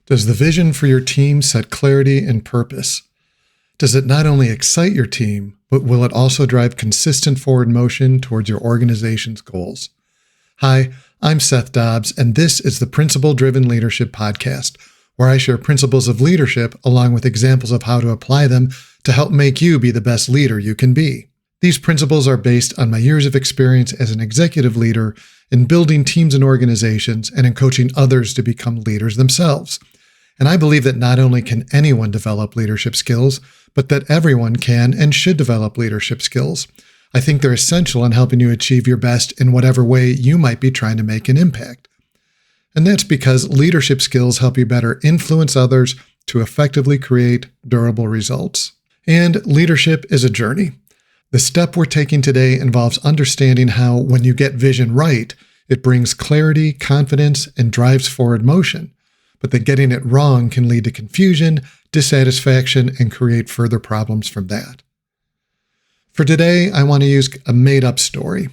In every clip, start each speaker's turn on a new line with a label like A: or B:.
A: Does the vision for your team set clarity and purpose? Does it not only excite your team, but will it also drive consistent forward motion towards your organization's goals? Hi, I'm Seth Dobbs, and this is the Principle-Driven Leadership Podcast, where I share principles of leadership along with examples of how to apply them to help make you be the best leader you can be. These principles are based on my years of experience as an executive leader in building teams and organizations and in coaching others to become leaders themselves. And I believe that not only can anyone develop leadership skills, but that everyone can and should develop leadership skills. I think they're essential in helping you achieve your best in whatever way you might be trying to make an impact. And that's because leadership skills help you better influence others to effectively create durable results. And leadership is a journey. The step we're taking today involves understanding how, when you get vision right, it brings clarity, confidence, and drives forward motion, but that getting it wrong can lead to confusion, dissatisfaction, and create further problems from that. For today, I want to use a made-up story.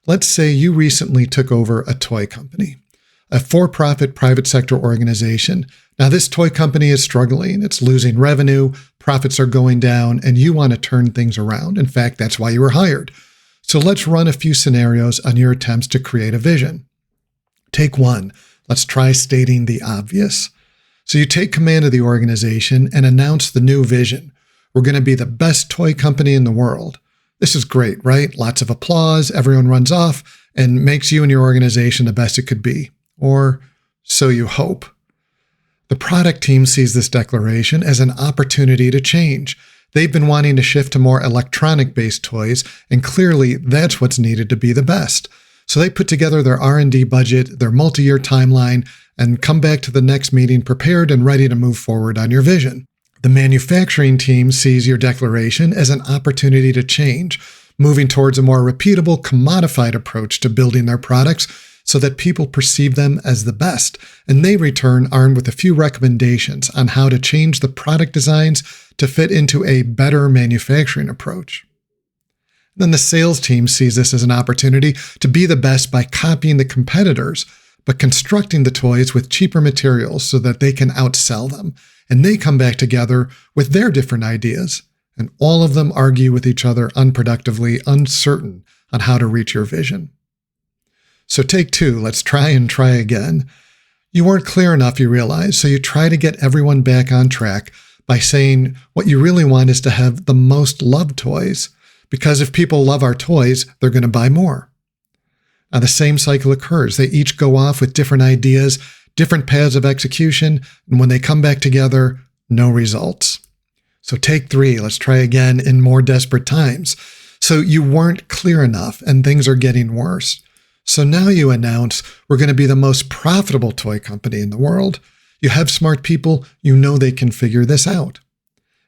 A: Let's say you recently took over a toy company, a for-profit private sector organization. Now, this toy company is struggling. It's losing revenue, profits are going down, and you want to turn things around. In fact, that's why you were hired. So let's run a few scenarios on your attempts to create a vision. Take one. Let's try stating the obvious. So you take command of the organization and announce the new vision. We're going to be the best toy company in the world. This is great, right? Lots of applause, everyone runs off, and makes you and your organization the best it could be. Or so you hope. The product team sees this declaration as an opportunity to change. They've been wanting to shift to more electronic-based toys, and clearly that's what's needed to be the best. So they put together their R&D budget, their multi-year timeline, and come back to the next meeting prepared and ready to move forward on your vision. The manufacturing team sees your declaration as an opportunity to change, moving towards a more repeatable, commodified approach to building their products so that people perceive them as the best, and they return armed with a few recommendations on how to change the product designs to fit into a better manufacturing approach. Then the sales team sees this as an opportunity to be the best by copying the competitors, but constructing the toys with cheaper materials so that they can outsell them. And they come back together with their different ideas, and all of them argue with each other unproductively, uncertain on how to reach your vision. So take two, let's try again. You weren't clear enough, you realize, so you try to get everyone back on track by saying what you really want is to have the most loved toys, because if people love our toys, they're going to buy more. Now the same cycle occurs. They each go off with different ideas, different paths of execution, and when they come back together, no results. So take three, let's try again in more desperate times. So you weren't clear enough and things are getting worse. So now you announce we're going to be the most profitable toy company in the world. You have smart people, you know they can figure this out.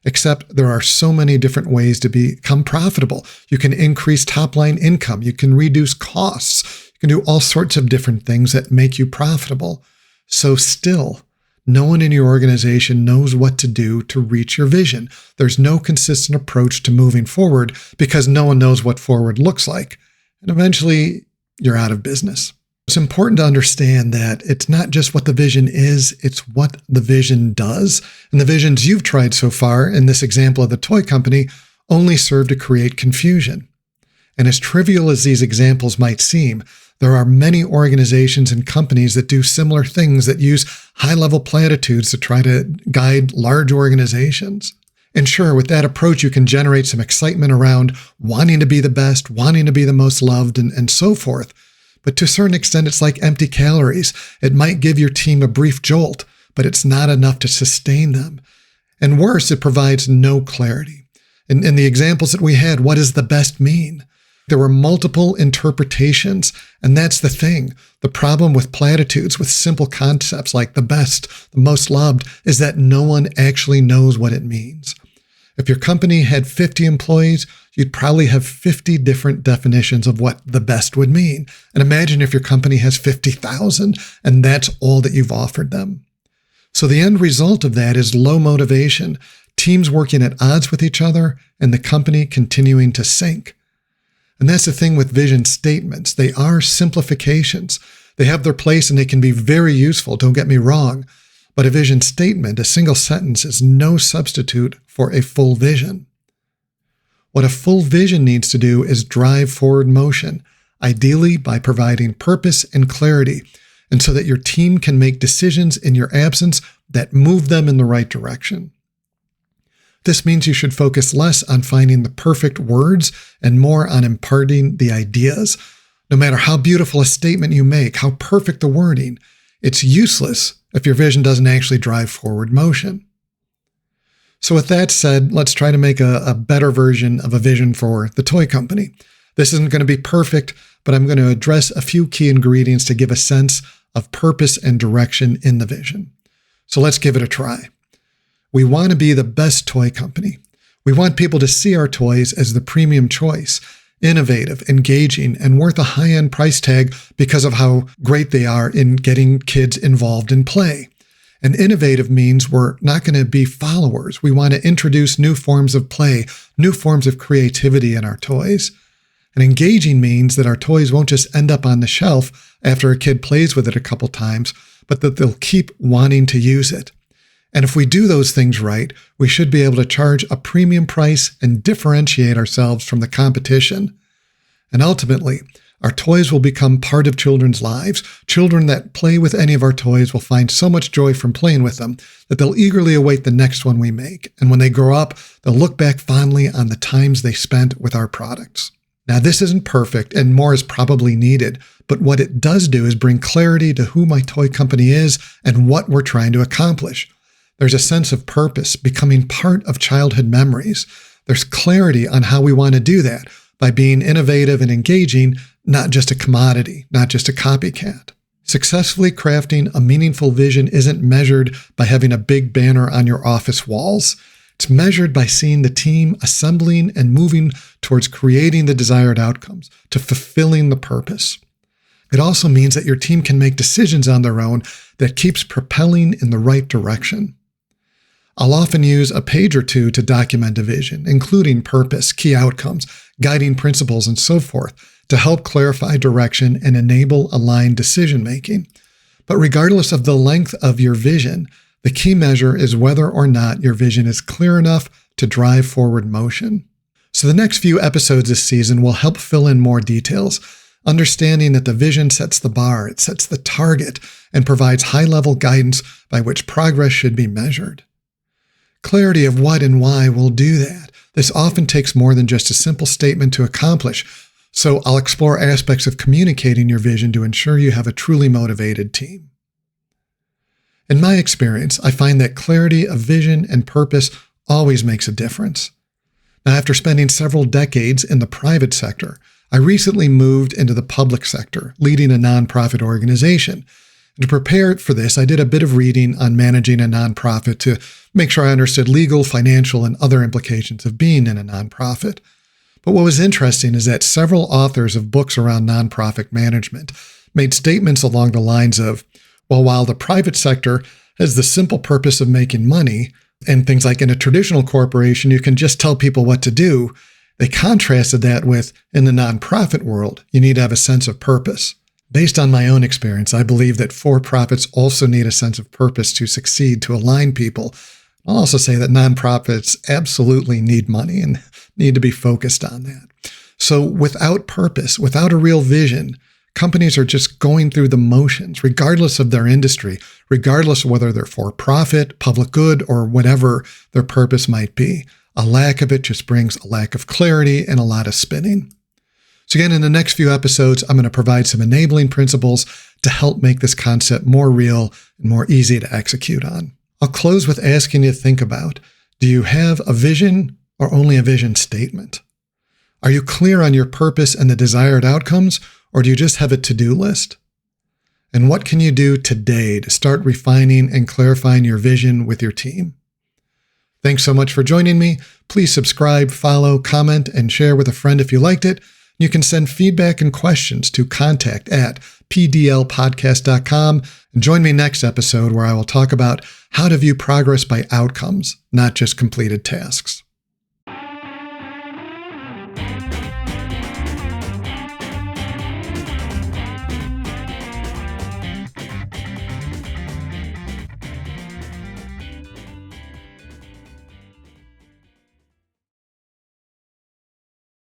A: Except there are so many different ways to become profitable. You can increase top-line income, you can reduce costs, you can do all sorts of different things that make you profitable. So still, no one in your organization knows what to do to reach your vision. There's no consistent approach to moving forward because no one knows what forward looks like. And eventually, you're out of business. It's important to understand that it's not just what the vision is, it's what the vision does. And the visions you've tried so far, in this example of the toy company, only serve to create confusion. And as trivial as these examples might seem, there are many organizations and companies that do similar things that use high-level platitudes to try to guide large organizations. And sure, with that approach, you can generate some excitement around wanting to be the best, wanting to be the most loved, and so forth. But to a certain extent, it's like empty calories. It might give your team a brief jolt, but it's not enough to sustain them. And worse, it provides no clarity. In the examples that we had, what does the best mean? There were multiple interpretations, and that's the thing. The problem with platitudes, with simple concepts like the best, the most loved, is that no one actually knows what it means. If your company had 50 employees, you'd probably have 50 different definitions of what the best would mean. And imagine if your company has 50,000 and that's all that you've offered them. So the end result of that is low motivation, teams working at odds with each other, and the company continuing to sink. And that's the thing with vision statements. They are simplifications. They have their place and they can be very useful, don't get me wrong. But a vision statement, a single sentence, is no substitute for a full vision. What a full vision needs to do is drive forward motion, ideally by providing purpose and clarity, and so that your team can make decisions in your absence that move them in the right direction. This means you should focus less on finding the perfect words and more on imparting the ideas. No matter how beautiful a statement you make, how perfect the wording, it's useless if your vision doesn't actually drive forward motion. So with that said, let's try to make a better version of a vision for the toy company. This isn't going to be perfect, but I'm going to address a few key ingredients to give a sense of purpose and direction in the vision. So let's give it a try. We want to be the best toy company. We want people to see our toys as the premium choice, innovative, engaging, and worth a high-end price tag because of how great they are in getting kids involved in play. And innovative means we're not going to be followers. We want to introduce new forms of play, new forms of creativity in our toys. And engaging means that our toys won't just end up on the shelf after a kid plays with it a couple times, but that they'll keep wanting to use it. And if we do those things right, we should be able to charge a premium price and differentiate ourselves from the competition. And ultimately, our toys will become part of children's lives. Children that play with any of our toys will find so much joy from playing with them that they'll eagerly await the next one we make. And when they grow up, they'll look back fondly on the times they spent with our products. Now, this isn't perfect and more is probably needed, but what it does do is bring clarity to who my toy company is and what we're trying to accomplish. There's a sense of purpose becoming part of childhood memories. There's clarity on how we want to do that by being innovative and engaging, not just a commodity, not just a copycat. Successfully crafting a meaningful vision isn't measured by having a big banner on your office walls. It's measured by seeing the team assembling and moving towards creating the desired outcomes, to fulfilling the purpose. It also means that your team can make decisions on their own that keeps propelling in the right direction. I'll often use a page or two to document a vision, including purpose, key outcomes, guiding principles, and so forth, to help clarify direction and enable aligned decision-making. But regardless of the length of your vision, the key measure is whether or not your vision is clear enough to drive forward motion. So the next few episodes this season will help fill in more details, understanding that the vision sets the bar, it sets the target, and provides high-level guidance by which progress should be measured. Clarity of what and why will do that. This often takes more than just a simple statement to accomplish, so I'll explore aspects of communicating your vision to ensure you have a truly motivated team. In my experience, I find that clarity of vision and purpose always makes a difference. Now, after spending several decades in the private sector, I recently moved into the public sector, leading a nonprofit organization. And to prepare for this, I did a bit of reading on managing a nonprofit to make sure I understood legal, financial, and other implications of being in a nonprofit. But what was interesting is that several authors of books around nonprofit management made statements along the lines of, well, while the private sector has the simple purpose of making money, and things like in a traditional corporation, you can just tell people what to do, they contrasted that with, in the nonprofit world, you need to have a sense of purpose. Based on my own experience, I believe that for-profits also need a sense of purpose to succeed, to align people. I'll also say that nonprofits absolutely need money and need to be focused on that. So without purpose, without a real vision, companies are just going through the motions, regardless of their industry, regardless of whether they're for-profit, public good, or whatever their purpose might be. A lack of it just brings a lack of clarity and a lot of spinning. So again, in the next few episodes, I'm going to provide some enabling principles to help make this concept more real and more easy to execute on. I'll close with asking you to think about, do you have a vision or only a vision statement? Are you clear on your purpose and the desired outcomes, or do you just have a to-do list? And what can you do today to start refining and clarifying your vision with your team? Thanks so much for joining me. Please subscribe, follow, comment, and share with a friend if you liked it. You can send feedback and questions to contact@pdlpodcast.com. And join me next episode where I will talk about how to view progress by outcomes, not just completed tasks.